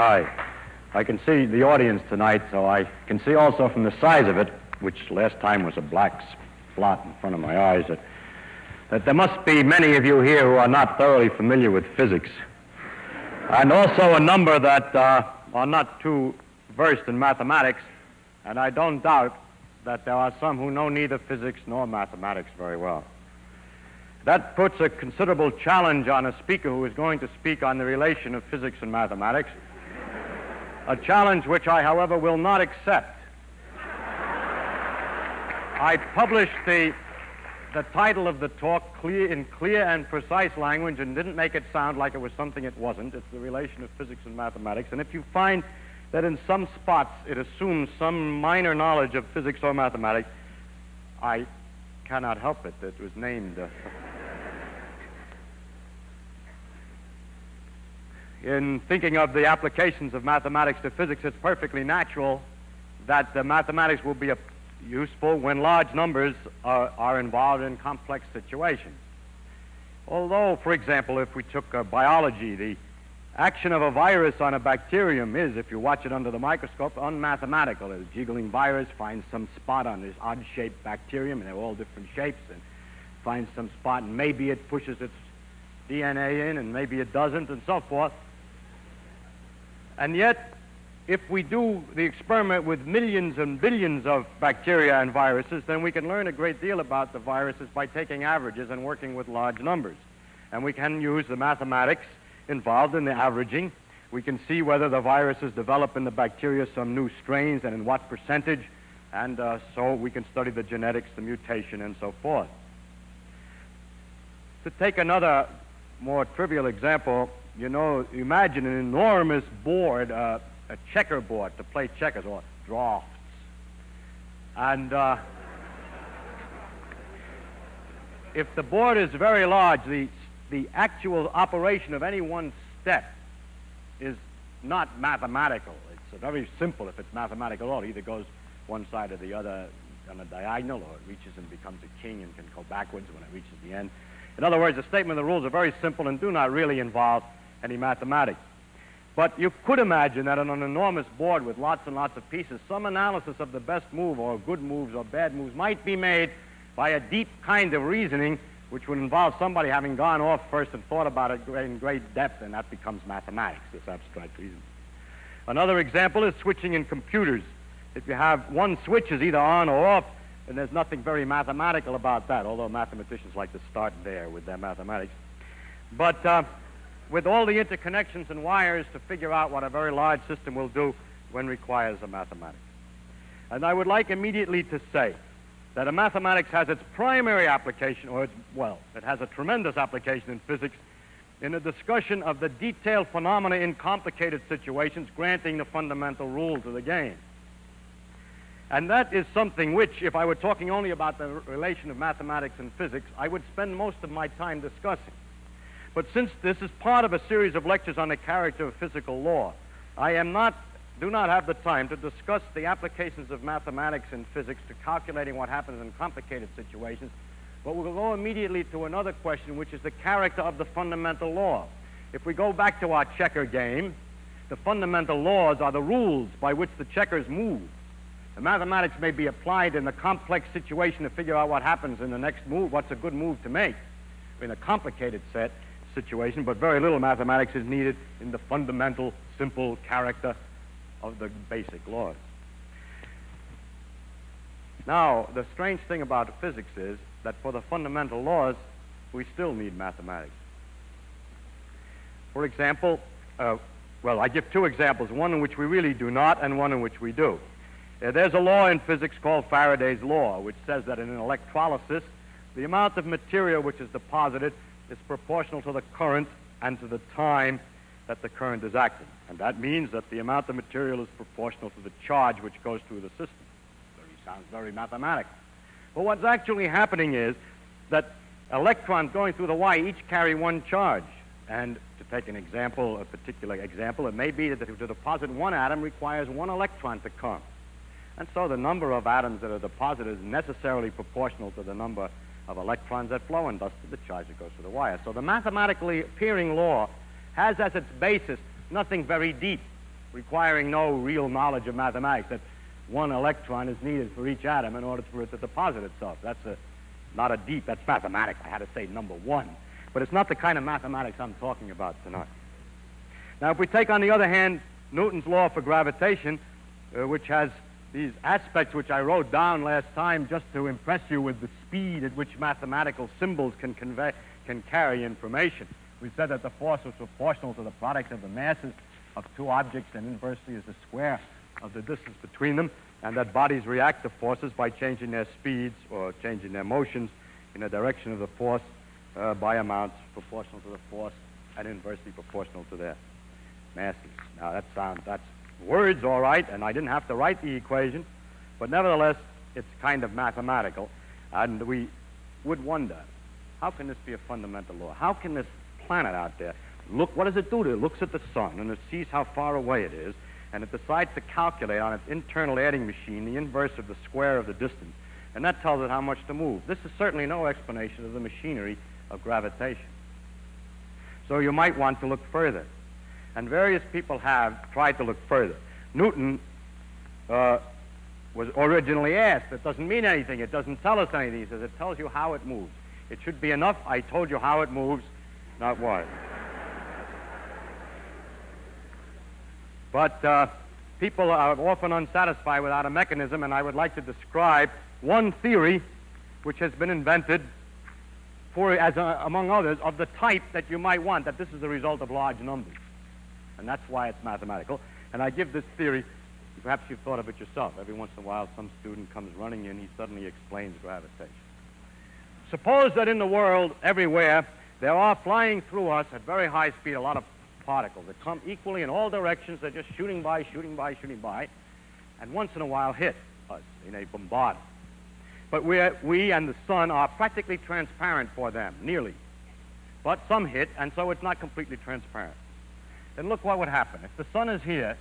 Hi. I can see the audience tonight, so I can see also from the size of it, which last time was a black spot in front of my eyes, that there must be many of you here who are not thoroughly familiar with physics, and also a number that are not too versed in mathematics, and I don't doubt that there are some who know neither physics nor mathematics very well. That puts a considerable challenge on a speaker who is going to speak on the relation of physics and mathematics, a challenge which I, however, will not accept. I published the title of the talk in clear and precise language and didn't make it sound like it was something it wasn't. It's the relation of physics and mathematics. And if you find that in some spots it assumes some minor knowledge of physics or mathematics, I cannot help it. It was named. In thinking of the applications of mathematics to physics, it's perfectly natural that the mathematics will be useful when large numbers are involved in complex situations. Although, for example, if we took biology, the action of a virus on a bacterium is, if you watch it under the microscope, unmathematical. A jiggling virus finds some spot on this odd-shaped bacterium, and they're all different shapes, and finds some spot, and maybe it pushes its DNA in, and maybe it doesn't, and so forth. And yet, if we do the experiment with millions and billions of bacteria and viruses, then we can learn a great deal about the viruses by taking averages and working with large numbers. And we can use the mathematics involved in the averaging. We can see whether the viruses develop in the bacteria some new strains and in what percentage, and so we can study the genetics, the mutation, and so forth. To take another more trivial example, you know, imagine an enormous board, a checkerboard to play checkers, or drafts. And if the board is very large, the actual operation of any one step is not mathematical. It's very simple if it's mathematical at all. It either goes one side or the other on a diagonal, or it reaches and becomes a king and can go backwards when it reaches the end. In other words, the statement of the rules are very simple and do not really involve any mathematics. But you could imagine that on an enormous board with lots and lots of pieces, some analysis of the best move or good moves or bad moves might be made by a deep kind of reasoning which would involve somebody having gone off first and thought about it in great depth, and that becomes mathematics, this abstract reasoning. Another example is switching in computers. If you have one switch is either on or off, and there's nothing very mathematical about that, although mathematicians like to start there with their mathematics. But with all the interconnections and wires to figure out what a very large system will do, one requires a mathematics. And I would like immediately to say that a mathematics has its primary application, or it has a tremendous application in physics, in a discussion of the detailed phenomena in complicated situations, granting the fundamental rules of the game. And that is something which, if I were talking only about the relation of mathematics and physics, I would spend most of my time discussing. But since this is part of a series of lectures on the character of physical law, I do not have the time to discuss the applications of mathematics and physics to calculating what happens in complicated situations, but we'll go immediately to another question, which is the character of the fundamental law. If we go back to our checker game, the fundamental laws are the rules by which the checkers move. The mathematics may be applied in a complex situation to figure out what happens in the next move, what's a good move to make in a complicated situation, but very little mathematics is needed in the fundamental, simple character of the basic laws. Now, the strange thing about physics is that for the fundamental laws, we still need mathematics. For example, I give two examples, one in which we really do not and one in which we do. There's a law in physics called Faraday's law, which says that in an electrolysis, the amount of material which is deposited is proportional to the current and to the time that the current is acting. And that means that the amount of material is proportional to the charge which goes through the system. Sounds very mathematical. But what's actually happening is that electrons going through the wire each carry one charge. And to take an example, a particular example, it may be that to deposit one atom requires one electron to come. And so the number of atoms that are deposited is necessarily proportional to the number of electrons that flow, and thus to the charge that goes through the wire. So the mathematically appearing law has as its basis nothing very deep. requiring no real knowledge of mathematics, that one electron is needed for each atom in order for it to deposit itself. That's that's mathematics. I had to say number one. But it's not the kind of mathematics I'm talking about tonight. Now, if we take, on the other hand, Newton's law for gravitation, which has these aspects which I wrote down last time just to impress you with the speed at which mathematical symbols can carry information. We said that the force was proportional to the product of the masses of two objects and inversely is the square of the distance between them, and that bodies react to forces by changing their speeds or changing their motions in the direction of the force by amounts proportional to the force and inversely proportional to their masses. Now, that's words, all right, and I didn't have to write the equation, but nevertheless, it's kind of mathematical, and we would wonder, how can this be a fundamental law? How can this planet out there look, what does it do? It looks at the sun, and it sees how far away it is, and it decides to calculate on its internal adding machine the inverse of the square of the distance, and that tells it how much to move. This is certainly no explanation of the machinery of gravitation. So you might want to look further. And various people have tried to look further. Newton was originally asked, it doesn't mean anything, it doesn't tell us anything. He says, it tells you how it moves. It should be enough, I told you how it moves, not what. But people are often unsatisfied without a mechanism, and I would like to describe one theory which has been invented for, among others, of the type that you might want, that this is the result of large numbers. And that's why it's mathematical. And I give this theory, perhaps you've thought of it yourself. Every once in a while, some student comes running in, he suddenly explains gravitation. Suppose that in the world, everywhere, there are flying through us at very high speed a lot of particles that come equally in all directions. They're just shooting by, shooting by, shooting by, and once in a while hit us in a bombardment. But we and the sun are practically transparent for them, nearly. But some hit, and so it's not completely transparent. Then look what would happen. If the sun is here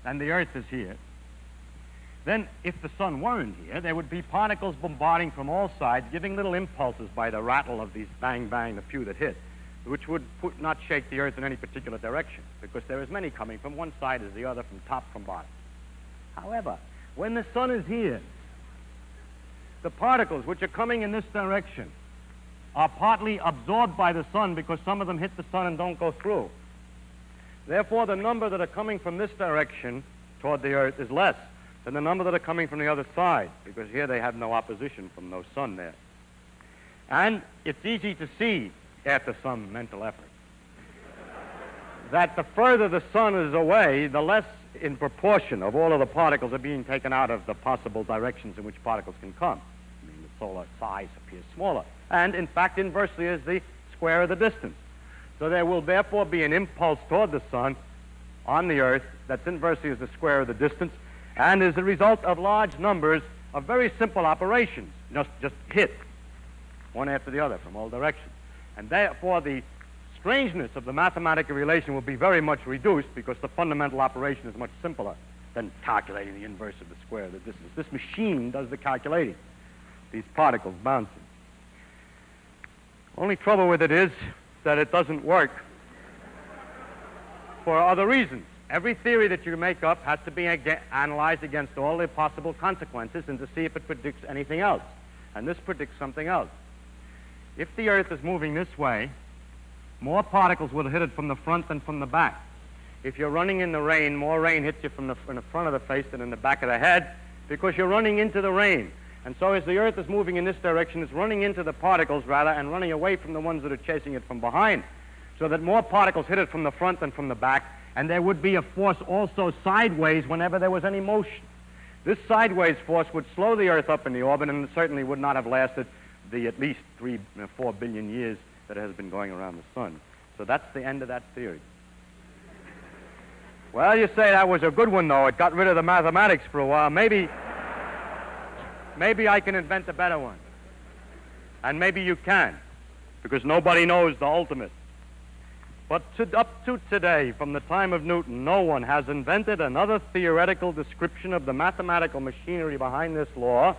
and the earth is here, then if the sun weren't here, there would be particles bombarding from all sides, giving little impulses by the rattle of these bang, bang, the few that hit, which would not shake the earth in any particular direction, because there is many coming from one side as the other, from top, from bottom. However, when the sun is here, the particles which are coming in this direction are partly absorbed by the sun because some of them hit the sun and don't go through. Therefore, the number that are coming from this direction toward the earth is less than the number that are coming from the other side, because here they have no opposition from no sun there. And it's easy to see, after some mental effort, that the further the sun is away, the less in proportion of all of the particles are being taken out of the possible directions in which particles can come. I mean, the solar size appears smaller. And, in fact, inversely is the square of the distance. So there will therefore be an impulse toward the sun on the earth that's inversely as the square of the distance, and is a result of large numbers of very simple operations, just hit one after the other from all directions. And therefore the strangeness of the mathematical relation will be very much reduced, because the fundamental operation is much simpler than calculating the inverse of the square of the distance. This machine does the calculating, these particles bouncing. Only trouble with it is that it doesn't work for other reasons. Every theory that you make up has to be analyzed against all the possible consequences and to see if it predicts anything else. And this predicts something else. If the earth is moving this way, more particles will hit it from the front than from the back. If you're running in the rain, more rain hits you in the front of the face than in the back of the head, because you're running into the rain. And so as the earth is moving in this direction, it's running into the particles, rather, and running away from the ones that are chasing it from behind, so that more particles hit it from the front than from the back, and there would be a force also sideways whenever there was any motion. This sideways force would slow the earth up in the orbit, and it certainly would not have lasted the at least 4 billion years that it has been going around the sun. So that's the end of that theory. Well, you say that was a good one, though. It got rid of the mathematics for a while. Maybe I can invent a better one. And maybe you can, because nobody knows the ultimate. But up to today, from the time of Newton, no one has invented another theoretical description of the mathematical machinery behind this law,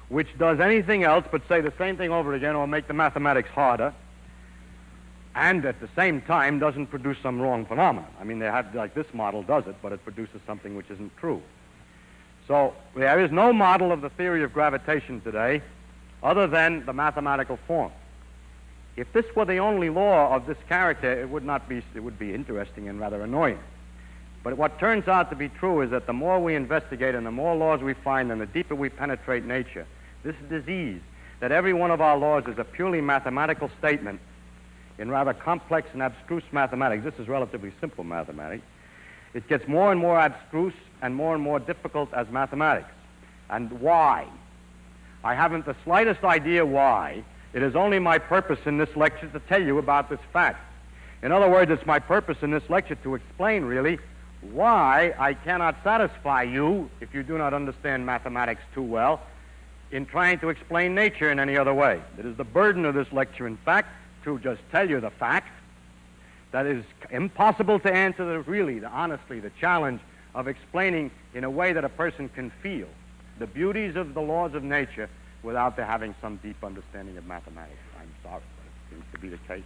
which does anything else but say the same thing over again or make the mathematics harder, and at the same time doesn't produce some wrong phenomenon. I mean, they have, like this model does it, but it produces something which isn't true. So there is no model of the theory of gravitation today other than the mathematical form. If this were the only law of this character, it would be interesting and rather annoying. But what turns out to be true is that the more we investigate and the more laws we find and the deeper we penetrate nature, this disease, that every one of our laws is a purely mathematical statement in rather complex and abstruse mathematics. This is relatively simple mathematics. It gets more and more abstruse and more difficult as mathematics. And why? I haven't the slightest idea why. It is only my purpose in this lecture to tell you about this fact. In other words, it's my purpose in this lecture to explain, really, why I cannot satisfy you, if you do not understand mathematics too well, in trying to explain nature in any other way. It is the burden of this lecture, in fact, to just tell you the fact that it is impossible to answer honestly, the challenge of explaining in a way that a person can feel the beauties of the laws of nature without their having some deep understanding of mathematics. I'm sorry, but it seems to be the case.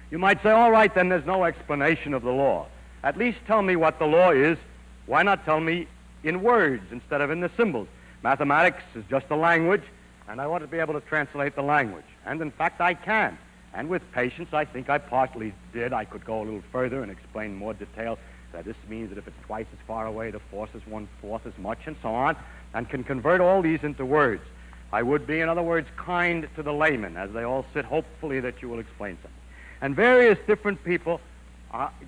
You might say, all right, then there's no explanation of the law. At least tell me what the law is. Why not tell me in words instead of in the symbols? Mathematics is just a language, and I want to be able to translate the language. And in fact, I can. And with patience, I think I partly did. I could go a little further and explain more detail that this means that if it's twice as far away, the force is 1/4 as much, and so on, and can convert all these into words. I would be, in other words, kind to the layman, as they all sit, hopefully that you will explain something. And various different people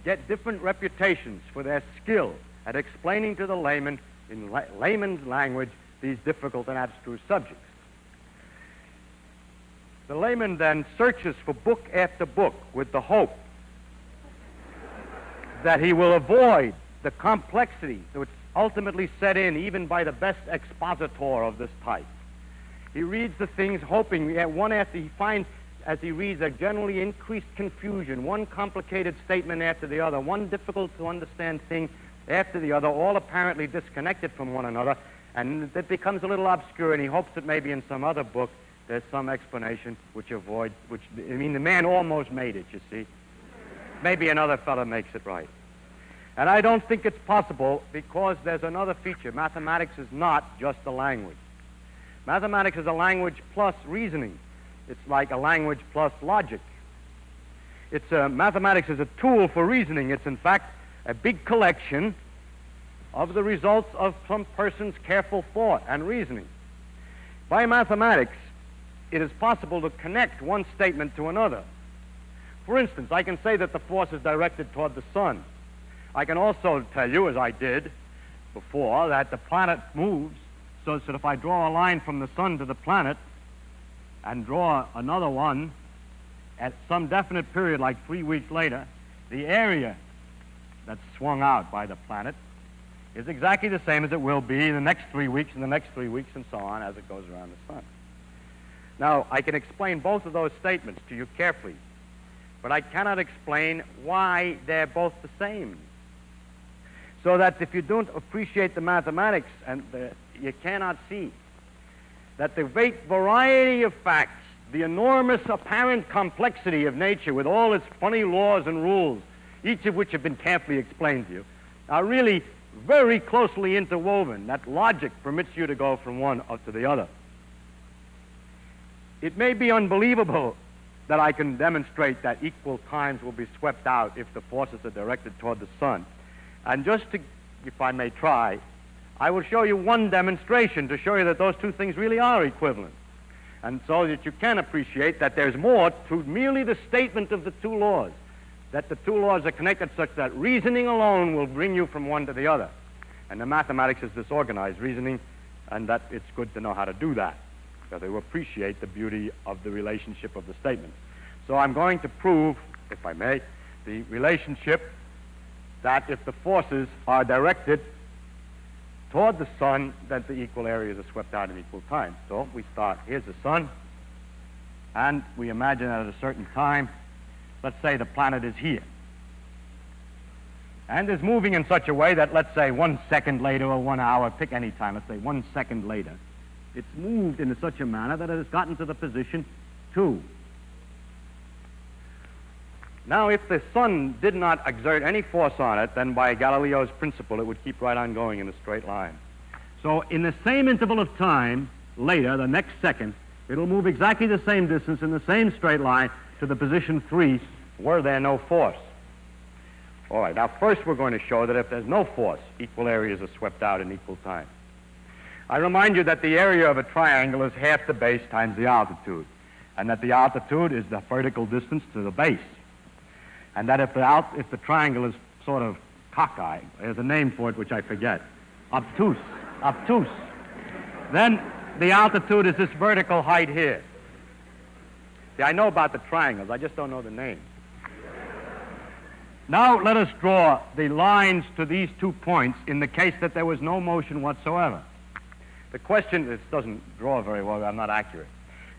get different reputations for their skill at explaining to the layman, in layman's language, these difficult and abstruse subjects. The layman then searches for book after book with the hope that he will avoid the complexity which ultimately set in even by the best expositor of this type. He reads the things hoping that one after he finds, as he reads, a generally increased confusion, one complicated statement after the other, one difficult to understand thing after the other, all apparently disconnected from one another, and it becomes a little obscure, and he hopes that maybe in some other book there's some explanation the man almost made it, you see. Maybe another fellow makes it right. And I don't think it's possible because there's another feature. Mathematics is not just a language. Mathematics is a language plus reasoning. It's like a language plus logic. Mathematics is a tool for reasoning. It's, in fact, a big collection of the results of some person's careful thought and reasoning. By mathematics, it is possible to connect one statement to another. For instance, I can say that the force is directed toward the sun. I can also tell you, as I did before, that the planet moves so that if I draw a line from the sun to the planet and draw another one at some definite period, like 3 weeks later, the area that's swung out by the planet is exactly the same as it will be in the next 3 weeks and the next 3 weeks and so on as it goes around the sun. Now, I can explain both of those statements to you carefully, but I cannot explain why they're both the same. So that if you don't appreciate the mathematics, you cannot see that the great variety of facts, the enormous apparent complexity of nature with all its funny laws and rules, each of which have been carefully explained to you, are really very closely interwoven. That logic permits you to go from one up to the other. It may be unbelievable that I can demonstrate that equal times will be swept out if the forces are directed toward the sun. And just to, if I may try, I will show you one demonstration to show you that those two things really are equivalent. And so that you can appreciate that there's more to merely the statement of the two laws, that the two laws are connected such that reasoning alone will bring you from one to the other. And the mathematics is disorganized reasoning, and that it's good to know how to do that, so they will appreciate the beauty of the relationship of the statements. So I'm going to prove, if I may, the relationship that if the forces are directed toward the sun, that the equal areas are swept out in equal time. So we start, here's the sun, and we imagine that at a certain time, let's say the planet is here, and is moving in such a way that, let's say, 1 second later or 1 hour, pick any time, let's say 1 second later, it's moved in such a manner that it has gotten to the position 2. Now, if the sun did not exert any force on it, then by Galileo's principle, it would keep right on going in a straight line. So in the same interval of time, later, the next second, it'll move exactly the same distance in the same straight line to the position 3, were there no force. All right, now first we're going to show that if there's no force, equal areas are swept out in equal time. I remind you that the area of a triangle is half the base times the altitude, and that the altitude is the vertical distance to the base. And that if the triangle is sort of cockeyed, there's a name for it which I forget, obtuse, then the altitude is this vertical height here. See, I know about the triangles, I just don't know the name. Now let us draw the lines to these 2 points in the case that there was no motion whatsoever. The question, this doesn't draw very well, I'm not accurate.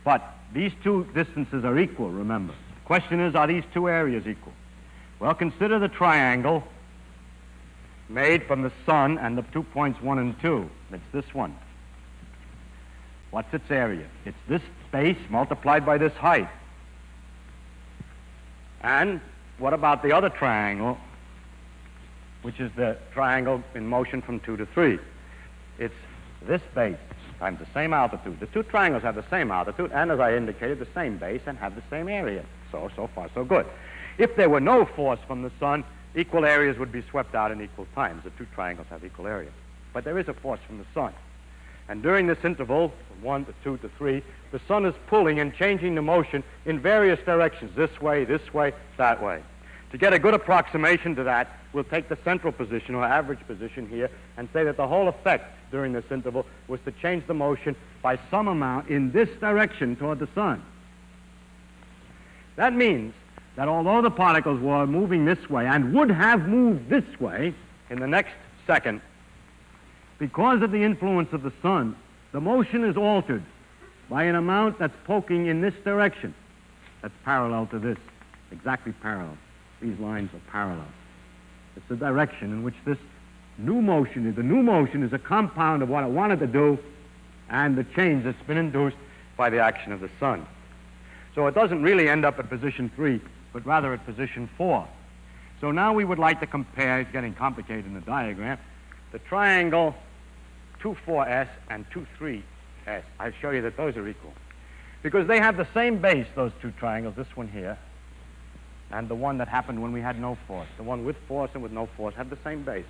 But these 2 distances are equal, remember. The question is, are these 2 areas equal? Well, consider the triangle made from the sun and the 2 points 1 and 2. It's this one. What's its area? It's this space multiplied by this height. And what about the other triangle, which is the triangle in motion from 2 to 3? It's this base times the same altitude. The 2 triangles have the same altitude and, as I indicated, the same base and have the same area. So far, so good. If there were no force from the sun, equal areas would be swept out in equal times. The 2 triangles have equal area. But there is a force from the sun. And during this interval, from 1 to 2 to 3, the sun is pulling and changing the motion in various directions, this way, that way. To get a good approximation to that, we'll take the central position or average position here and say that the whole effect during this interval was to change the motion by some amount in this direction toward the sun. That means that although the particles were moving this way and would have moved this way in the next second, because of the influence of the sun, the motion is altered by an amount that's poking in this direction. That's parallel to this, exactly parallel. These lines are parallel. It's the direction in which this new motion is. The new motion is a compound of what it wanted to do and the change that's been induced by the action of the sun. So it doesn't really end up at position 3, but rather at position 4. So now we would like to compare, it's getting complicated in the diagram, the triangle 2,4S and 2,3S. I'll show you that those are equal. Because they have the same base, those 2 triangles, this one here, and the one that happened when we had no force. The one with force and with no force have the same base.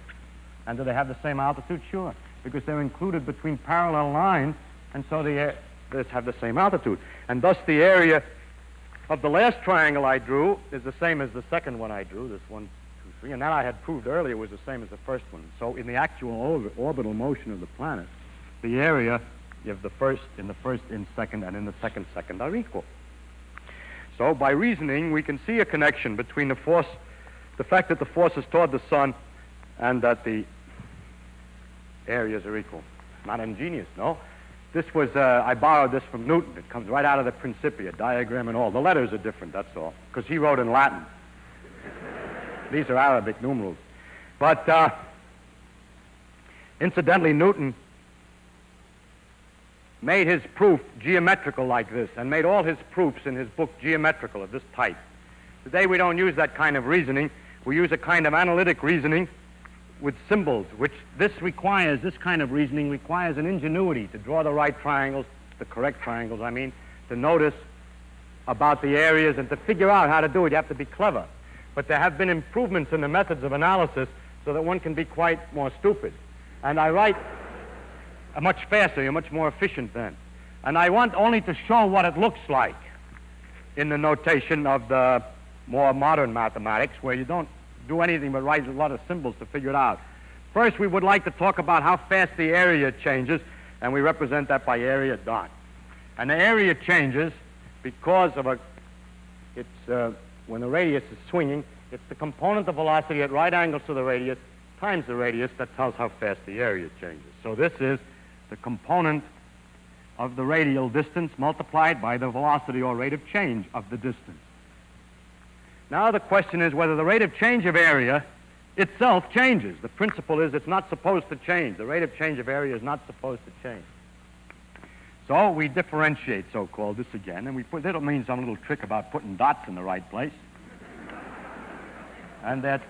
And do they have the same altitude? Sure, because they're included between parallel lines, and so they have the same altitude. And thus the area of the last triangle I drew is the same as the second one I drew, this 1, 2, 3, and that I had proved earlier was the same as the first one. So in the actual orbital motion of the planet, the area of the first, in second, and in the second are equal. So by reasoning, we can see a connection between the force, the fact that the force is toward the sun, and that the areas are equal. Not ingenious, no? This was, I borrowed this from Newton. It comes right out of the Principia, diagram and all. The letters are different, that's all, because he wrote in Latin. These are Arabic numerals. But incidentally, Newton made his proof geometrical like this, and made all his proofs in his book geometrical of this type. Today we don't use that kind of reasoning. We use a kind of analytic reasoning with symbols, which this kind of reasoning requires an ingenuity to draw the right triangles, the correct triangles, I mean, to notice about the areas and to figure out how to do it. You have to be clever. But there have been improvements in the methods of analysis so that one can be quite more stupid. And I write much faster, you're much more efficient then. And I want only to show what it looks like in the notation of the more modern mathematics, where you don't do anything but write a lot of symbols to figure it out. First, we would like to talk about how fast the area changes, and we represent that by area dot. And the area changes because of when the radius is swinging, it's the component of velocity at right angles to the radius times the radius that tells how fast the area changes. So this is the component of the radial distance multiplied by the velocity or rate of change of the distance. Now the question is whether the rate of change of area itself changes. The principle is it's not supposed to change. The rate of change of area is not supposed to change. So we differentiate, so-called, this again, and we put, that'll mean some little trick about putting dots in the right place. And that's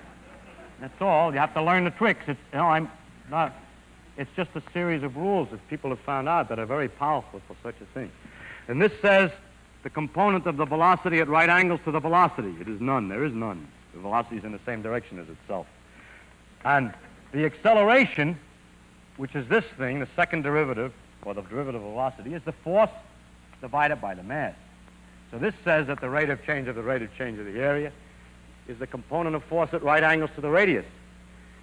all. You have to learn the tricks. It's, I'm not, it's just a series of rules that people have found out that are very powerful for such a thing. And this says the component of the velocity at right angles to the velocity. It is none. There is none. The velocity is in the same direction as itself. And the acceleration, which is this thing, the second derivative, or the derivative of velocity, is the force divided by the mass. So this says that the rate of change of the area is the component of force at right angles to the radius.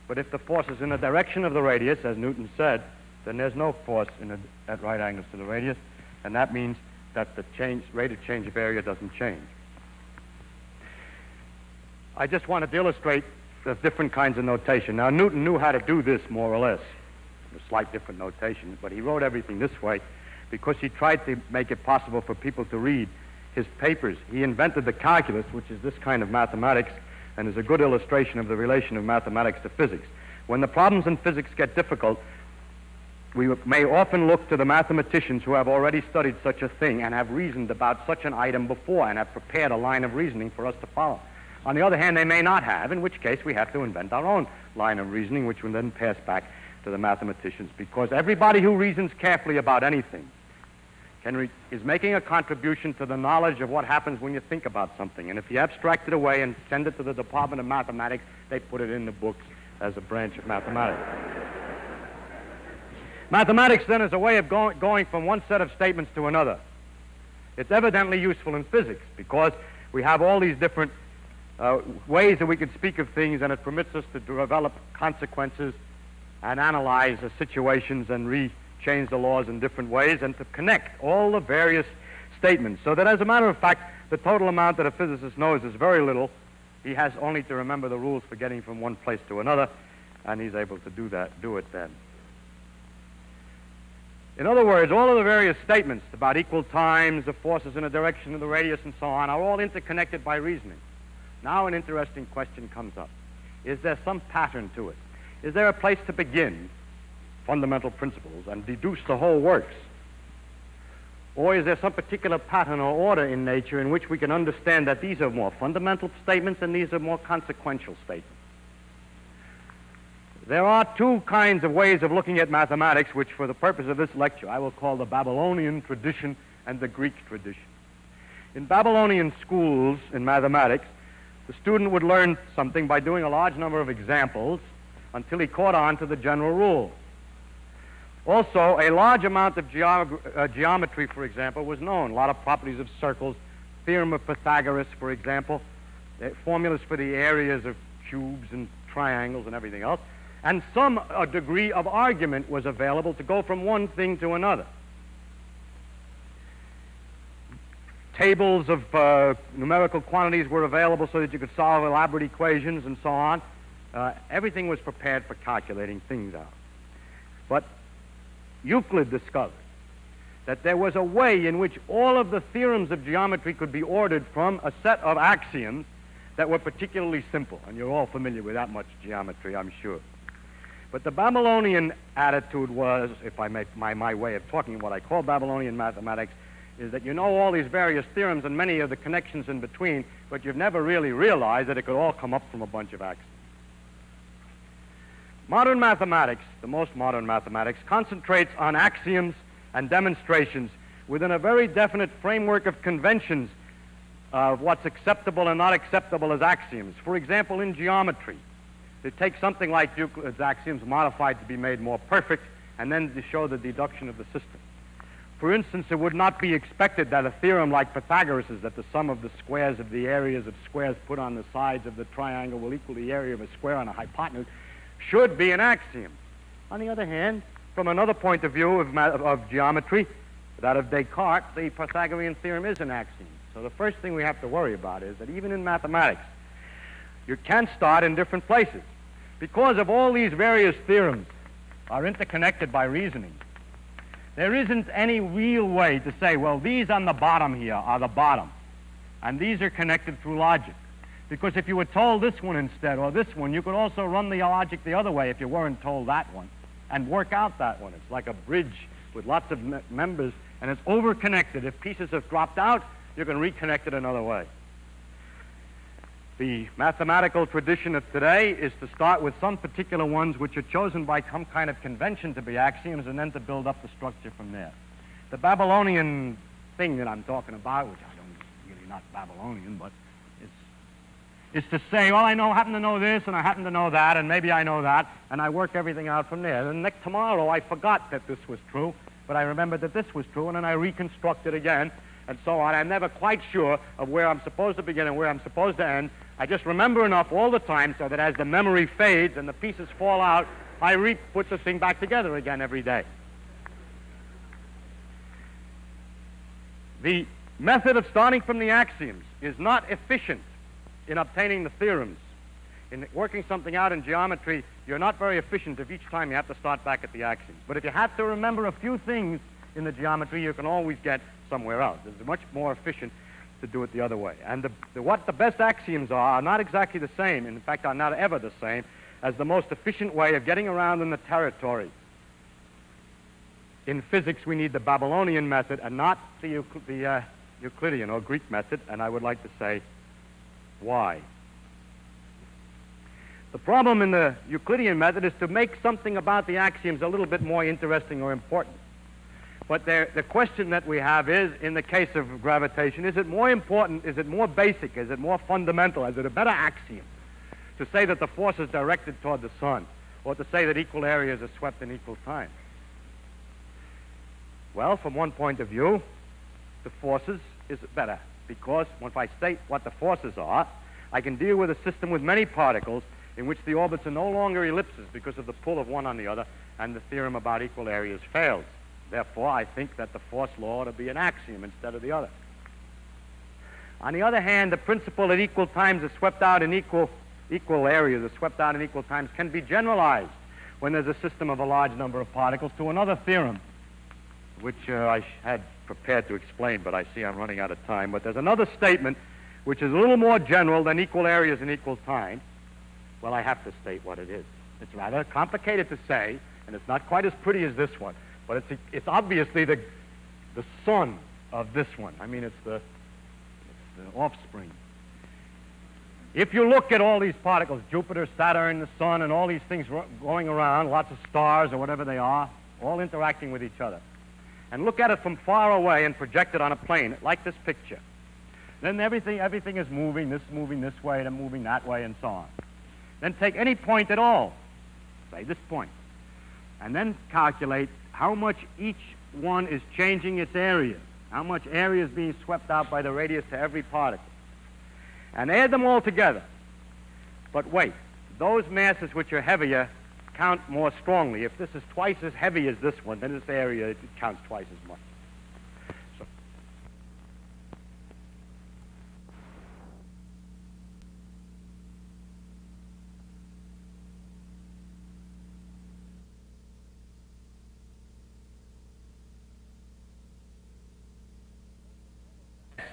But if the force is in the direction of the radius, as Newton said, then there's no force at right angles to the radius, and that means that the rate of change of area doesn't change. I just wanted to illustrate the different kinds of notation. Now, Newton knew how to do this, more or less, a slight different notation, but he wrote everything this way because he tried to make it possible for people to read his papers. He invented the calculus, which is this kind of mathematics, and is a good illustration of the relation of mathematics to physics. When the problems in physics get difficult, we may often look to the mathematicians who have already studied such a thing and have reasoned about such an item before and have prepared a line of reasoning for us to follow. On the other hand, they may not have, in which case we have to invent our own line of reasoning, which will then pass back to the mathematicians, because everybody who reasons carefully about anything is making a contribution to the knowledge of what happens when you think about something. And if you abstract it away and send it to the Department of Mathematics, they put it in the books as a branch of mathematics. Mathematics, then, is a way of going from one set of statements to another. It's evidently useful in physics because we have all these different ways that we can speak of things, and it permits us to develop consequences and analyze the situations and change the laws in different ways and to connect all the various statements. So that, as a matter of fact, the total amount that a physicist knows is very little. He has only to remember the rules for getting from one place to another, and he's able to do it then. In other words, all of the various statements about equal times, the forces in a direction of the radius, and so on, are all interconnected by reasoning. Now an interesting question comes up. Is there some pattern to it? Is there a place to begin fundamental principles and deduce the whole works? Or is there some particular pattern or order in nature in which we can understand that these are more fundamental statements and these are more consequential statements? There are two kinds of ways of looking at mathematics, which for the purpose of this lecture I will call the Babylonian tradition and the Greek tradition. In Babylonian schools in mathematics, the student would learn something by doing a large number of examples until he caught on to the general rule. Also, a large amount of geometry, for example, was known. A lot of properties of circles, theorem of Pythagoras, for example, formulas for the areas of cubes and triangles and everything else. And some degree of argument was available to go from one thing to another. Tables of numerical quantities were available so that you could solve elaborate equations and so on. Everything was prepared for calculating things out. But Euclid discovered that there was a way in which all of the theorems of geometry could be ordered from a set of axioms that were particularly simple. And you're all familiar with that much geometry, I'm sure. But the Babylonian attitude was, if I make my way of talking what I call Babylonian mathematics, is that you know all these various theorems and many of the connections in between, but you've never really realized that it could all come up from a bunch of axioms. Modern mathematics, the most modern mathematics, concentrates on axioms and demonstrations within a very definite framework of conventions of what's acceptable and not acceptable as axioms. For example, in geometry, they take something like Euclid's axioms, modified to be made more perfect, and then to show the deduction of the system. For instance, it would not be expected that a theorem like Pythagoras' that the sum of the squares of the areas of squares put on the sides of the triangle will equal the area of a square on a hypotenuse should be an axiom. On the other hand, from another point of view of geometry, that of Descartes, the Pythagorean theorem is an axiom. So the first thing we have to worry about is that even in mathematics, you can start in different places. Because of all these various theorems are interconnected by reasoning, there isn't any real way to say, well, these on the bottom here are the bottom, and these are connected through logic. Because if you were told this one instead, or this one, you could also run the logic the other way if you weren't told that one, and work out that one. It's like a bridge with lots of members, and it's over-connected. If pieces have dropped out, you can reconnect it another way. The mathematical tradition of today is to start with some particular ones which are chosen by some kind of convention to be axioms and then to build up the structure from there. The Babylonian thing that I'm talking about, which I don't really not Babylonian, but it's to say, well, happen to know this, and I happen to know that, and maybe I know that, and I work everything out from there. And tomorrow I forgot that this was true, but I remembered that this was true, and then I reconstruct it again, and so on. I'm never quite sure of where I'm supposed to begin and where I'm supposed to end. I just remember enough all the time so that as the memory fades and the pieces fall out, I put the thing back together again every day. The method of starting from the axioms is not efficient in obtaining the theorems. In working something out in geometry, you're not very efficient if each time you have to start back at the axioms. But if you have to remember a few things in the geometry, you can always get somewhere else. It's much more efficient to do it the other way. And what the best axioms are not exactly the same, in fact, are not ever the same, as the most efficient way of getting around in the territory. In physics, we need the Babylonian method and not the Euclidean or Greek method, and I would like to say why. The problem in the Euclidean method is to make something about the axioms a little bit more interesting or important. But the question that we have is, in the case of gravitation, is it more important, is it more basic, is it more fundamental, is it a better axiom to say that the force is directed toward the sun, or to say that equal areas are swept in equal time? Well, from one point of view, the forces is better, because if I state what the forces are, I can deal with a system with many particles in which the orbits are no longer ellipses because of the pull of one on the other, and the theorem about equal areas fails. Therefore, I think that the force law ought to be an axiom instead of the other. On the other hand, the principle that equal times are swept out in equal areas are swept out in equal times can be generalized when there's a system of a large number of particles to another theorem, which I had prepared to explain, but I see I'm running out of time. But there's another statement which is a little more general than equal areas in equal time. Well, I have to state what it is. It's rather complicated to say, and it's not quite as pretty as this one, but it's obviously the son of this one. I mean, it's the offspring. If you look at all these particles, Jupiter, Saturn, the sun, and all these things going around, lots of stars or whatever they are, all interacting with each other, and look at it from far away and project it on a plane, like this picture, then everything is moving this way, and moving that way, and so on. Then take any point at all, say this point, and then calculate how much each one is changing its area, how much area is being swept out by the radius to every particle, and add them all together. But wait, those masses which are heavier count more strongly. If this is twice as heavy as this one, then this area, it counts twice as much. So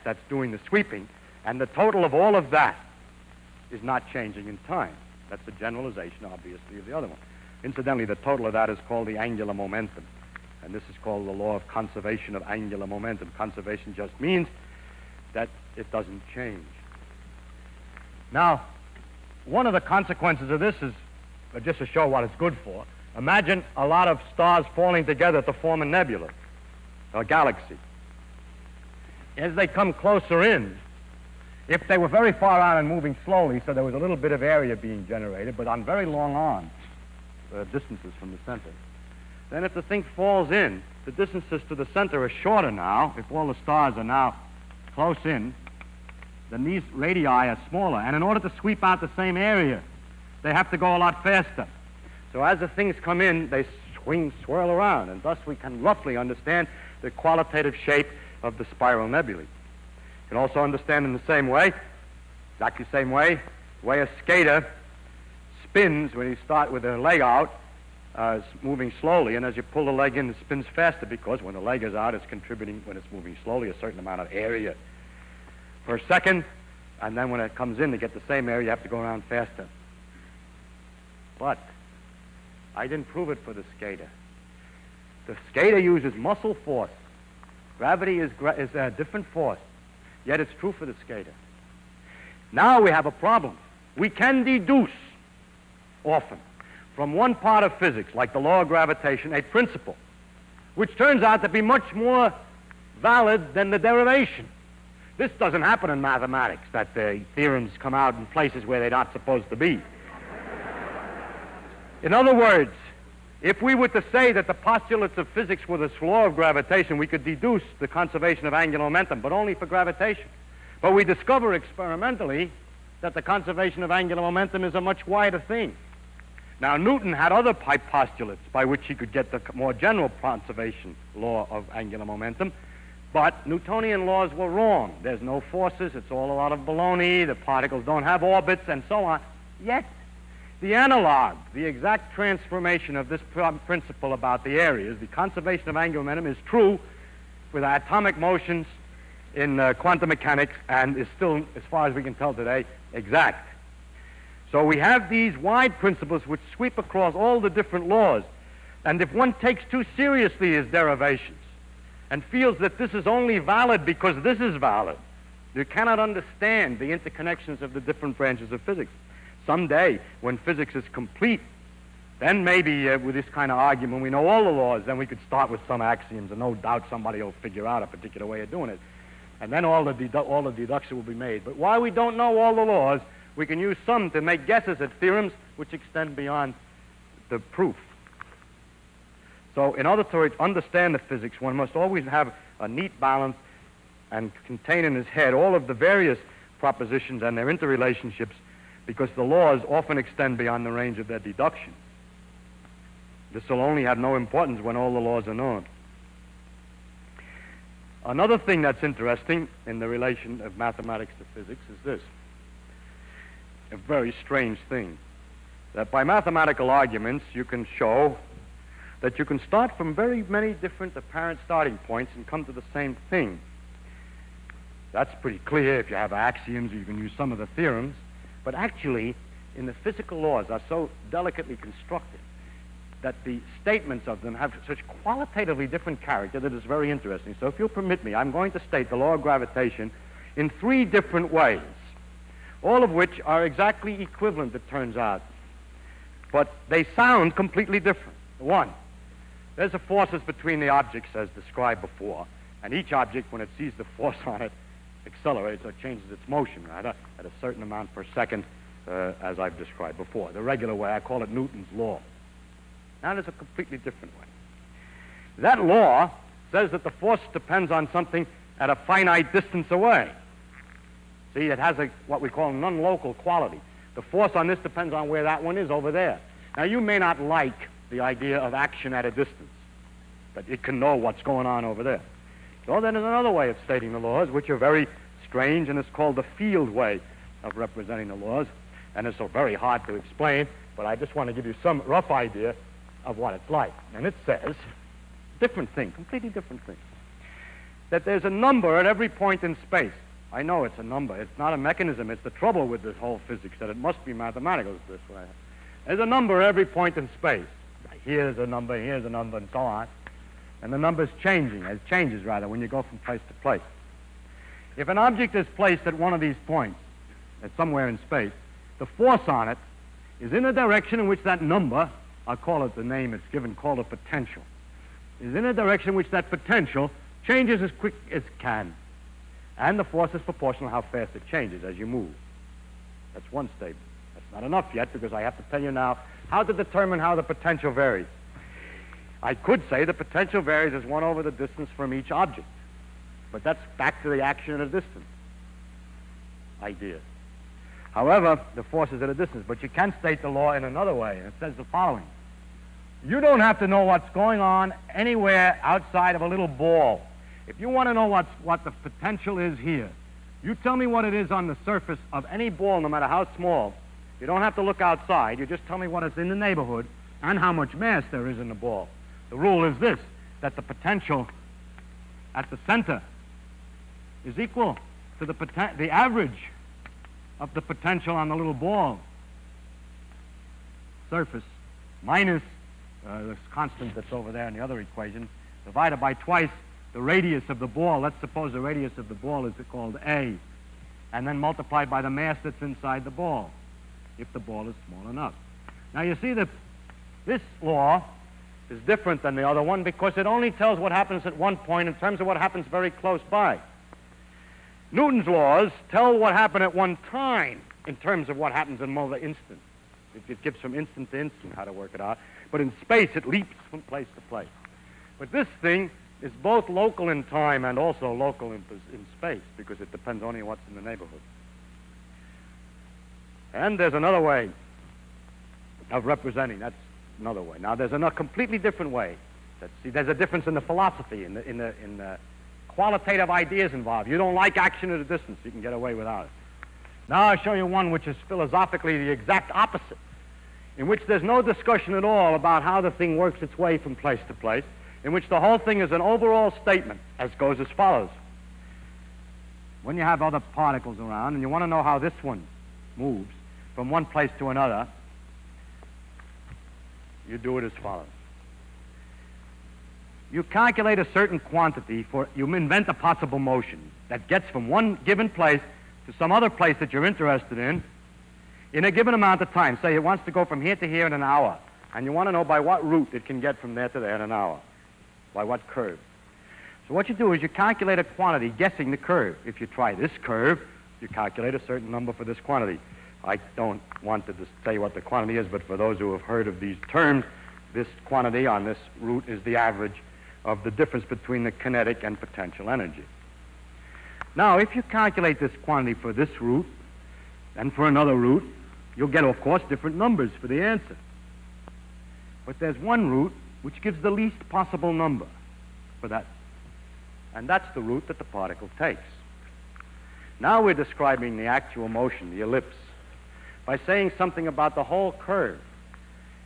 that's doing the sweeping, and the total of all of that is not changing in time. That's a generalization, obviously, of the other one. Incidentally, the total of that is called the angular momentum, and this is called the law of conservation of angular momentum. Conservation just means that it doesn't change. Now, one of the consequences of this is, just to show what it's good for, imagine a lot of stars falling together to form a nebula, a galaxy. As they come closer in, if they were very far out and moving slowly, so there was a little bit of area being generated, but on very long arms, distances from the center, then if the thing falls in, the distances to the center are shorter now. If all the stars are now close in, then these radii are smaller. And in order to sweep out the same area, they have to go a lot faster. So as the things come in, they swirl around, and thus we can roughly understand the qualitative shape of the spiral nebulae. You can also understand in the same way, exactly the same way, the way a skater spins when you start with the leg out, moving slowly, and as you pull the leg in, it spins faster, because when the leg is out, it's contributing, when it's moving slowly, a certain amount of area per second, and then when it comes in to get the same area, you have to go around faster. But I didn't prove it for the skater. The skater uses muscle force. Gravity is a different force, yet it's true for the skater. Now we have a problem. We can deduce, often, from one part of physics, like the law of gravitation, a principle, which turns out to be much more valid than the derivation. This doesn't happen in mathematics, that the theorems come out in places where they're not supposed to be. In other words, if we were to say that the postulates of physics were this law of gravitation, we could deduce the conservation of angular momentum, but only for gravitation. But we discover experimentally that the conservation of angular momentum is a much wider thing. Now, Newton had other postulates by which he could get the more general conservation law of angular momentum, but Newtonian laws were wrong. There's no forces, it's all a lot of baloney, the particles don't have orbits, and so on. Yet, the analog, the exact transformation of this principle about the areas, the conservation of angular momentum, is true with atomic motions in quantum mechanics and is still, as far as we can tell today, exact. So we have these wide principles which sweep across all the different laws. And if one takes too seriously his derivations and feels that this is only valid because this is valid, you cannot understand the interconnections of the different branches of physics. Someday, when physics is complete, then maybe with this kind of argument, we know all the laws, then we could start with some axioms, and no doubt somebody will figure out a particular way of doing it. And then all the deduction will be made. But while we don't know all the laws, we can use some to make guesses at theorems which extend beyond the proof. So in order to understand the physics, one must always have a neat balance and contain in his head all of the various propositions and their interrelationships, because the laws often extend beyond the range of their deduction. This will only have no importance when all the laws are known. Another thing that's interesting in the relation of mathematics to physics is this. A very strange thing. That by mathematical arguments, you can show that you can start from very many different apparent starting points and come to the same thing. That's pretty clear. If you have axioms, you can use some of the theorems. But actually, in the physical laws are so delicately constructed that the statements of them have such qualitatively different character that it's very interesting. So if you'll permit me, I'm going to state the law of gravitation in 3 different ways, all of which are exactly equivalent, it turns out. But they sound completely different. 1, there's the forces between the objects as described before, and each object, when it sees the force on it, accelerates or changes its motion, rather, at a certain amount per second, as I've described before. The regular way, I call it Newton's law. Now there's a completely different way. That law says that the force depends on something at a finite distance away. See, it has what we call a non-local quality. The force on this depends on where that one is over there. Now, you may not like the idea of action at a distance, but it can know what's going on over there. So then there's another way of stating the laws, which are very strange, and it's called the field way of representing the laws. And it's so very hard to explain, but I just want to give you some rough idea of what it's like. And it says, different thing, completely different thing, that there's a number at every point in space. I know it's a number. It's not a mechanism. It's the trouble with this whole physics, that it must be mathematical this way. There's a number at every point in space. Here's a number, and so on. And the number's changing. It changes, rather, when you go from place to place. If an object is placed at one of these points, at somewhere in space, the force on it is in a direction in which that number, I'll call it the name it's given, called a potential, is in a direction in which that potential changes as quick as it can. And the force is proportional to how fast it changes as you move. That's one statement. That's not enough yet, because I have to tell you now how to determine how the potential varies. I could say the potential varies as 1 over the distance from each object. But that's back to the action at a distance idea. However, the force is at a distance. But you can state the law in another way, and it says the following. You don't have to know what's going on anywhere outside of a little ball. If you want to know what the potential is here, you tell me what it is on the surface of any ball, no matter how small. You don't have to look outside. You just tell me what is in the neighborhood and how much mass there is in the ball. The rule is this, that the potential at the center is equal to the average of the potential on the little ball surface minus this constant that's over there in the other equation, divided by twice the radius of the ball. Let's suppose the radius of the ball is called A. and then multiplied by the mass that's inside the ball, if the ball is small enough. Now you see that this law is different than the other one because it only tells what happens at one point in terms of what happens very close by. Newton's laws tell what happened at one time in terms of what happens in another instant. It gives from instant to instant how to work it out. But in space, it leaps from place to place. But this thing is both local in time and also local in space because it depends only on what's in the neighborhood. And there's another way of representing. That's another way. Now, there's a completely different way. See, there's a difference in the philosophy, in the qualitative ideas involved. You don't like action at a distance. You can get away without it. Now I'll show you one which is philosophically the exact opposite, in which there's no discussion at all about how the thing works its way from place to place, in which the whole thing is an overall statement, as goes as follows. When you have other particles around and you want to know how this one moves from one place to another, you do it as follows. You calculate a certain quantity you invent a possible motion that gets from one given place to some other place that you're interested in a given amount of time. Say it wants to go from here to here in an hour, and you want to know by what route it can get from there to there in an hour, by what curve. So what you do is you calculate a quantity guessing the curve. If you try this curve, you calculate a certain number for this quantity. I don't want to just say what the quantity is, but for those who have heard of these terms, this quantity on this route is the average of the difference between the kinetic and potential energy. Now, if you calculate this quantity for this route and for another route, you'll get, of course, different numbers for the answer. But there's one route which gives the least possible number for that, and that's the route that the particle takes. Now we're describing the actual motion, the ellipse, by saying something about the whole curve.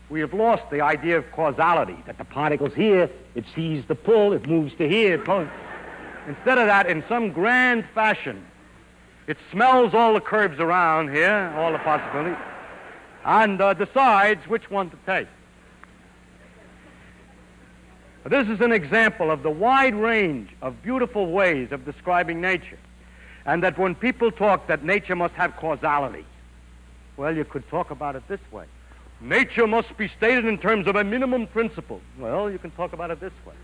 We have lost the idea of causality, that the particle's here, it sees the pull, it moves to here, it pulls. Instead of that, in some grand fashion, it smells all the curves around here, all the possibilities, and decides which one to take. This is an example of the wide range of beautiful ways of describing nature, and that when people talk that nature must have causality, well, you could talk about it this way. Nature must be stated in terms of a minimum principle. Well, you can talk about it this way.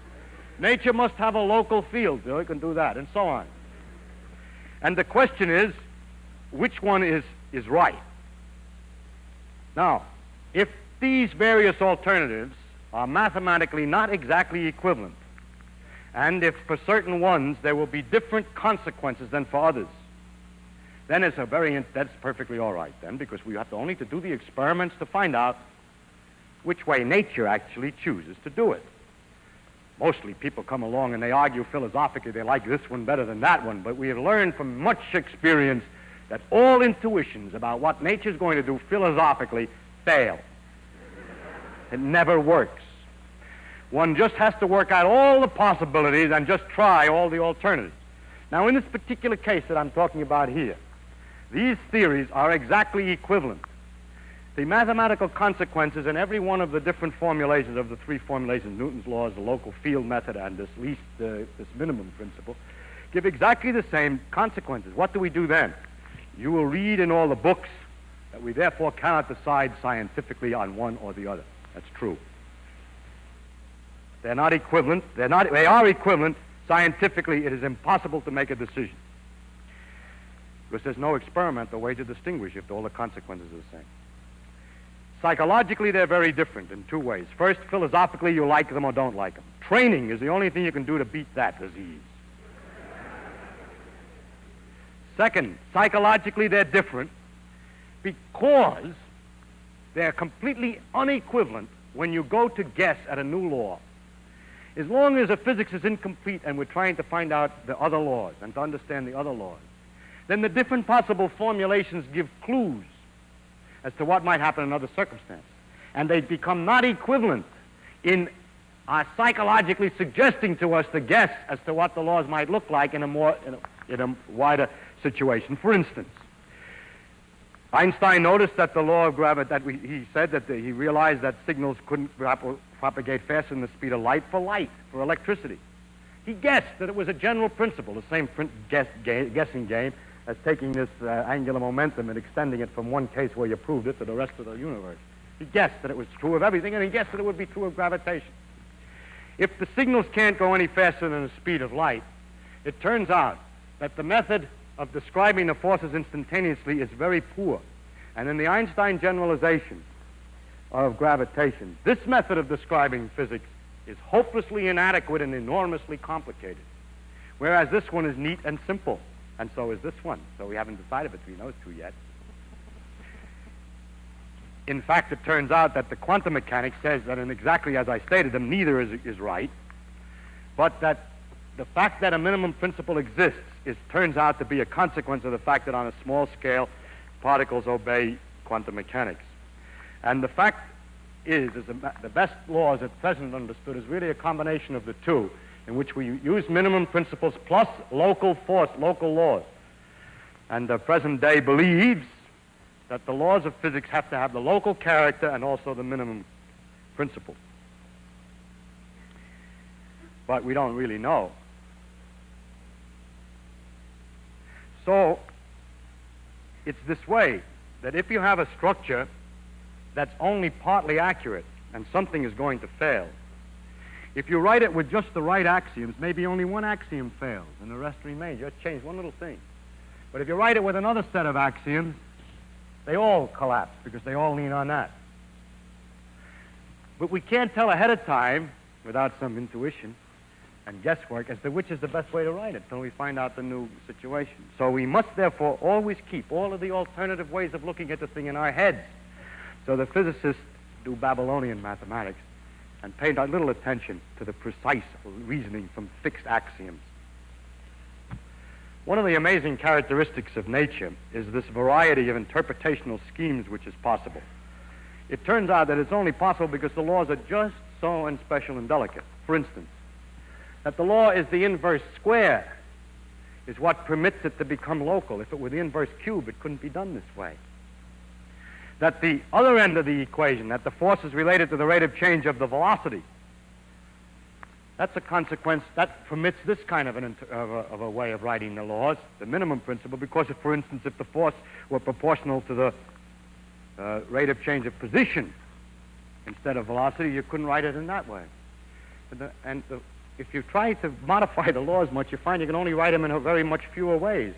Nature must have a local field. You can do that, and so on. And the question is, which one is right? Now, if these various alternatives are mathematically not exactly equivalent, and if for certain ones there will be different consequences than for others, then that's perfectly all right then, because we have only to do the experiments to find out which way nature actually chooses to do it. Mostly people come along and they argue philosophically they like this one better than that one, but we have learned from much experience that all intuitions about what nature's going to do philosophically fail. It never works. One just has to work out all the possibilities and just try all the alternatives. Now, in this particular case that I'm talking about here, these theories are exactly equivalent. The mathematical consequences in every one of the different formulations of the three formulations, Newton's laws, the local field method, and this minimum principle, give exactly the same consequences. What do we do then? You will read in all the books that we therefore cannot decide scientifically on one or the other. That's true. They're not equivalent. They are equivalent. Scientifically, it is impossible to make a decision, because there's no experimental way to distinguish if all the consequences are the same. Psychologically, they're very different in two ways. First, philosophically, you like them or don't like them. Training is the only thing you can do to beat that disease. Second, psychologically, they're different because they're completely unequivalent when you go to guess at a new law. As long as a physics is incomplete and we're trying to find out the other laws and to understand the other laws, then the different possible formulations give clues as to what might happen in other circumstances. And they become not equivalent in psychologically suggesting to us the guess as to what the laws might look like in a wider situation. For instance, Einstein noticed that the law of gravity, he said that he realized that signals couldn't propagate faster than the speed of light, for electricity. He guessed that it was a general principle, the same guessing game as taking this angular momentum and extending it from one case where you proved it to the rest of the universe. He guessed that it was true of everything, and he guessed that it would be true of gravitation. If the signals can't go any faster than the speed of light, it turns out that the method of describing the forces instantaneously is very poor. And in the Einstein generalization of gravitation, this method of describing physics is hopelessly inadequate and enormously complicated, whereas this one is neat and simple, and so is this one. So we haven't decided between those two yet. In fact, it turns out that the quantum mechanics says that, and exactly as I stated them, neither is right, but that the fact that a minimum principle exists turns out to be a consequence of the fact that on a small scale, particles obey quantum mechanics. And the fact is the best laws at present understood is really a combination of the two, in which we use minimum principles plus local force, local laws. And the present day believes that the laws of physics have to have the local character and also the minimum principle. But we don't really know. So it's this way, that if you have a structure that's only partly accurate and something is going to fail, if you write it with just the right axioms, maybe only one axiom fails and the rest remains. You just change one little thing. But if you write it with another set of axioms, they all collapse because they all lean on that. But we can't tell ahead of time, without some intuition and guesswork, as to which is the best way to write it until we find out the new situation. So we must therefore always keep all of the alternative ways of looking at the thing in our heads. So the physicists do Babylonian mathematics and pay little attention to the precise reasoning from fixed axioms. One of the amazing characteristics of nature is this variety of interpretational schemes which is possible. It turns out that it's only possible because the laws are just so and special and delicate. For instance, that the law is the inverse square is what permits it to become local. If it were the inverse cube, it couldn't be done this way. That the other end of the equation, that the force is related to the rate of change of the velocity, that's a consequence that permits this kind of a way of writing the laws, the minimum principle, because, for instance, if the force were proportional to the rate of change of position instead of velocity, you couldn't write it in that way. If you try to modify the laws much, you find you can only write them in very much fewer ways.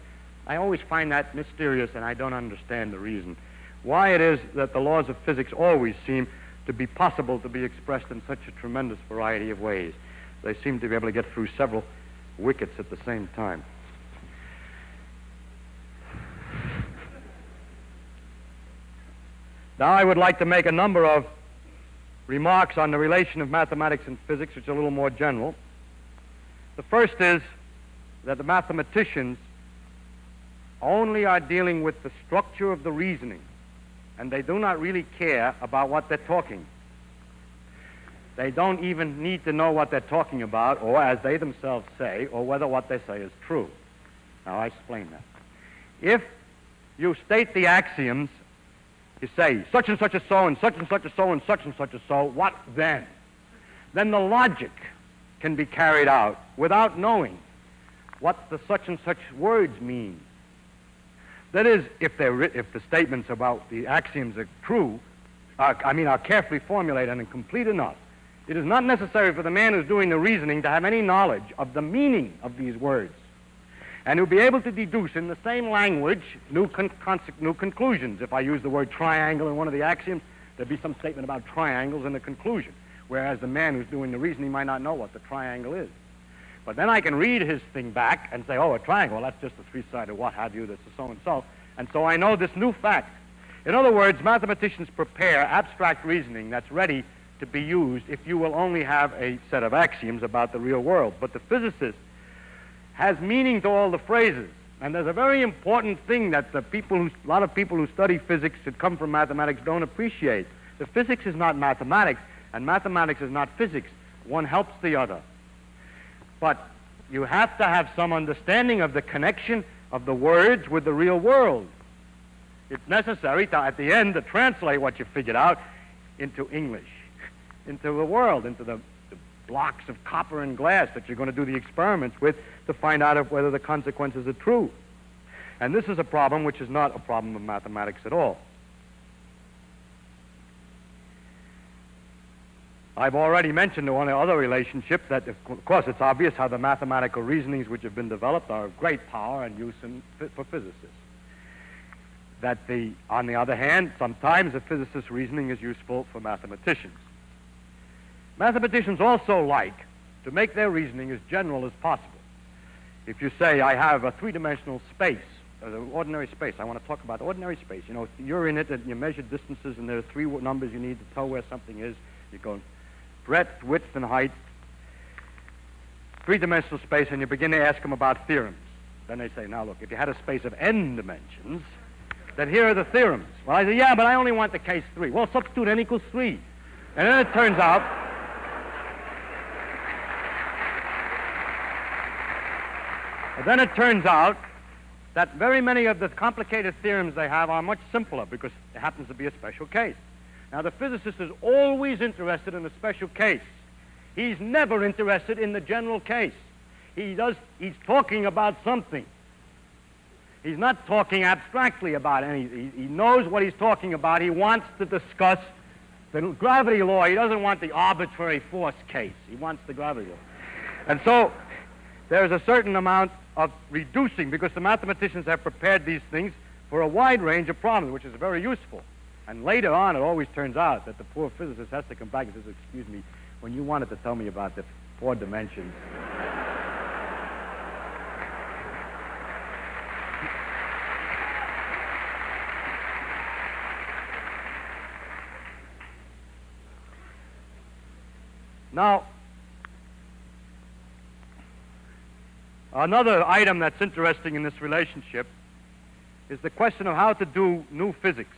I always find that mysterious, and I don't understand the reason why it is that the laws of physics always seem to be possible to be expressed in such a tremendous variety of ways. They seem to be able to get through several wickets at the same time. Now I would like to make a number of remarks on the relation of mathematics and physics, which are a little more general. The first is that the mathematicians only are dealing with the structure of the reasoning, and they do not really care about what they're talking. They don't even need to know what they're talking about, or as they themselves say, or whether what they say is true. Now, I explain that. If you state the axioms, you say, such and such is so, and such and such is so, and such is so, what then? Then the logic can be carried out without knowing what the such and such words mean. That is, if the statements about the axioms are true, are carefully formulated and complete enough, it is not necessary for the man who's doing the reasoning to have any knowledge of the meaning of these words. And he'll be able to deduce in the same language new conclusions. If I use the word triangle in one of the axioms, there'd be some statement about triangles in the conclusion, whereas the man who's doing the reasoning might not know what the triangle is. But then I can read his thing back and say, oh, a triangle, well, that's just a three-sided what have you, that's a so-and-so. And so I know this new fact. In other words, mathematicians prepare abstract reasoning that's ready to be used if you will only have a set of axioms about the real world. But the physicist has meaning to all the phrases. And there's a very important thing that a lot of people who study physics that come from mathematics don't appreciate. The physics is not mathematics, and mathematics is not physics. One helps the other. But you have to have some understanding of the connection of the words with the real world. It's necessary to, at the end, to translate what you figured out into English, into the world, into the blocks of copper and glass that you're going to do the experiments with to find out whether the consequences are true. And this is a problem which is not a problem of mathematics at all. I've already mentioned one other relationship that, of course, it's obvious how the mathematical reasonings which have been developed are of great power and use for physicists. That on the other hand, sometimes a physicist's reasoning is useful for mathematicians. Mathematicians also like to make their reasoning as general as possible. If you say, I have a three-dimensional space, ordinary space, I want to talk about ordinary space. You know, you're in it and you measure distances and there are three numbers you need to tell where something is. You go breadth, width, and height, three-dimensional space, and you begin to ask them about theorems. Then they say, now look, if you had a space of n dimensions, then here are the theorems. Well, I say, yeah, but I only want the case 3. Well, substitute n equals 3. And then it turns out that very many of the complicated theorems they have are much simpler because it happens to be a special case. Now, the physicist is always interested in a special case. He's never interested in the general case. He's talking about something. He's not talking abstractly about anything. He knows what he's talking about. He wants to discuss the gravity law. He doesn't want the arbitrary force case. He wants the gravity law. And so there's a certain amount of reducing, because the mathematicians have prepared these things for a wide range of problems, which is very useful. And later on, it always turns out that the poor physicist has to come back and says, excuse me, when you wanted to tell me about the 4 dimensions. Now, another item that's interesting in this relationship is the question of how to do new physics.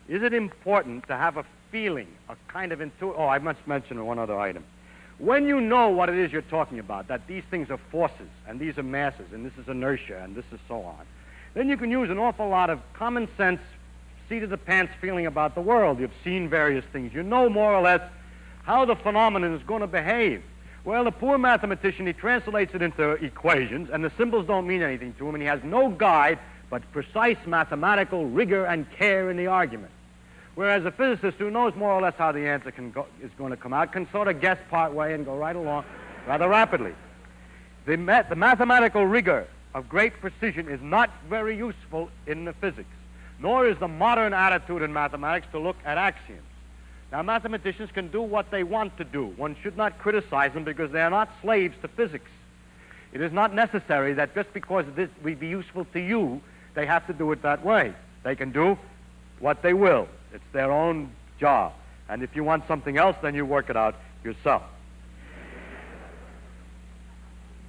Is it important to have a feeling, a kind of oh, I must mention one other item. When you know what it is you're talking about, that these things are forces, and these are masses, and this is inertia, and this is so on, then you can use an awful lot of common sense, seat-of-the-pants feeling about the world. You've seen various things. You know more or less how the phenomenon is going to behave. Well, the poor mathematician, he translates it into equations, and the symbols don't mean anything to him, and he has no guide but precise mathematical rigor and care in the argument. Whereas a physicist who knows more or less how the answer is going to come out can sort of guess part way and go right along rather rapidly. The mathematical rigor of great precision is not very useful in the physics, nor is the modern attitude in mathematics to look at axioms. Now, mathematicians can do what they want to do. One should not criticize them because they are not slaves to physics. It is not necessary that just because this will be useful to you, they have to do it that way. They can do what they will. It's their own job. And if you want something else, then you work it out yourself.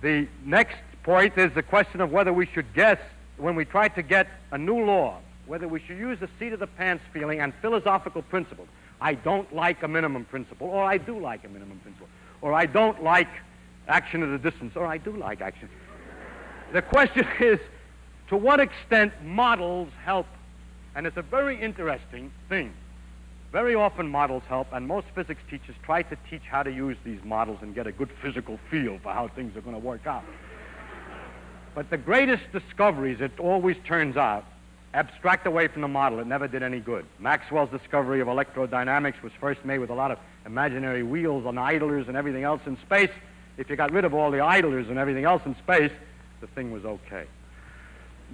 The next point is the question of whether we should guess, when we try to get a new law, whether we should use the seat-of-the-pants feeling and philosophical principles. I don't like a minimum principle, or I do like a minimum principle, or I don't like action at a distance, or I do like action. The question is, to what extent models help? And it's a very interesting thing. Very often models help, and most physics teachers try to teach how to use these models and get a good physical feel for how things are going to work out. But the greatest discoveries, it always turns out, abstract away from the model. It never did any good. Maxwell's discovery of electrodynamics was first made with a lot of imaginary wheels and idlers and everything else in space. If you got rid of all the idlers and everything else in space, the thing was okay.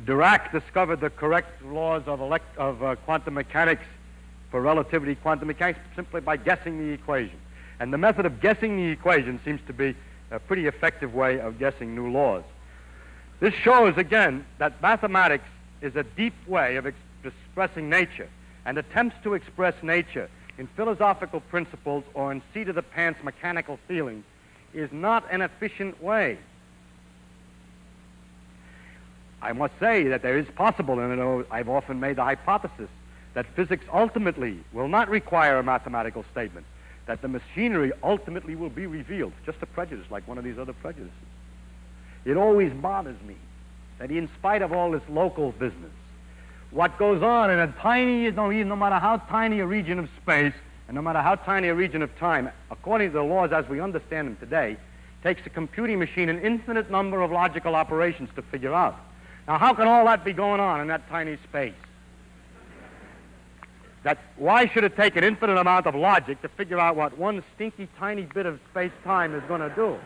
Dirac discovered the correct laws of quantum mechanics for relativity quantum mechanics simply by guessing the equation. And the method of guessing the equation seems to be a pretty effective way of guessing new laws. This shows, again, that mathematics is a deep way of expressing nature, and attempts to express nature in philosophical principles or in seat-of-the-pants mechanical feelings is not an efficient way. I must say that there is possible, and I've often made the hypothesis, that physics ultimately will not require a mathematical statement, that the machinery ultimately will be revealed, just a prejudice like one of these other prejudices. It always bothers me that in spite of all this local business, what goes on in a tiny, no matter how tiny a region of space, and no matter how tiny a region of time, according to the laws as we understand them today, takes a computing machine an infinite number of logical operations to figure out. Now, how can all that be going on in that tiny space? Why should it take an infinite amount of logic to figure out what one stinky tiny bit of space-time is going to do?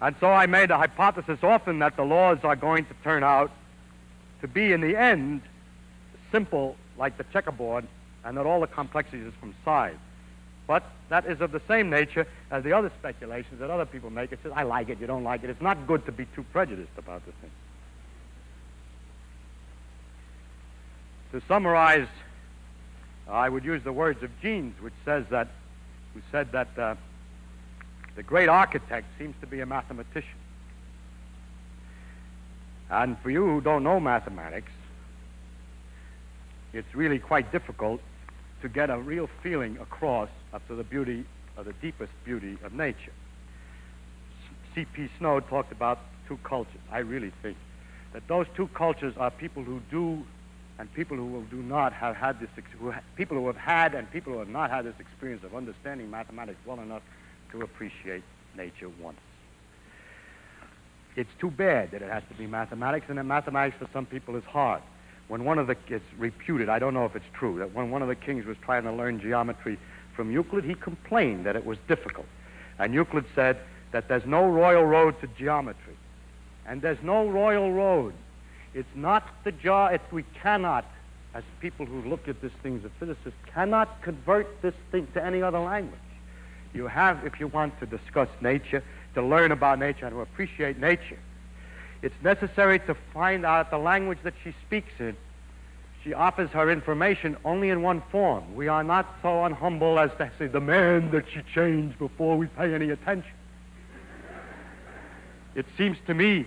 And so I made the hypothesis often that the laws are going to turn out to be, in the end, simple like the checkerboard, and that all the complexity is from size. But that is of the same nature as the other speculations that other people make. It says, I like it, you don't like it. It's not good to be too prejudiced about this thing. To summarize, I would use the words of Jeans, who said that the great architect seems to be a mathematician. And for you who don't know mathematics, it's really quite difficult to get a real feeling across up to the beauty of the deepest beauty of nature. C.P. Snow talked about two cultures. I really think that those two cultures are people who do and people who do not have had this, people who have had and people who have not had this experience of understanding mathematics well enough to appreciate nature once. It's too bad that it has to be mathematics, and that mathematics for some people is hard. When it's reputed, I don't know if it's true, that when one of the kings was trying to learn geometry from Euclid, he complained that it was difficult. And Euclid said that there's no royal road to geometry. And there's no royal road. It's not we cannot, as people who look at this thing as a physicist, cannot convert this thing to any other language. You have, if you want to discuss nature, to learn about nature and to appreciate nature, it's necessary to find out the language that she speaks in. She offers her information only in one form. We are not so unhumble as to say, demand that she change before we pay any attention. It seems to me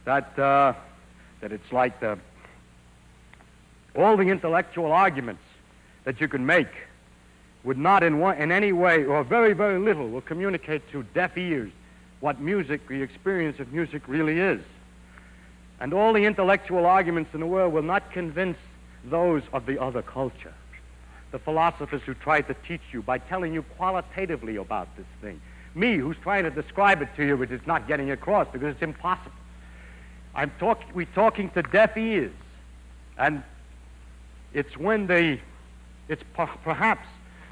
that it's like all the intellectual arguments that you can make would not in any way, or very, very little, will communicate to deaf ears what music, the experience of music really is. And all the intellectual arguments in the world will not convince those of the other culture. The philosophers who try to teach you by telling you qualitatively about this thing. Me, who's trying to describe it to you, which is not getting across because it's impossible. We're talking to deaf ears. And it's perhaps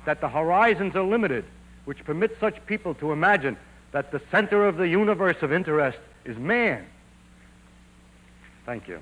that the horizons are limited, which permit such people to imagine that the center of the universe of interest is man. Thank you.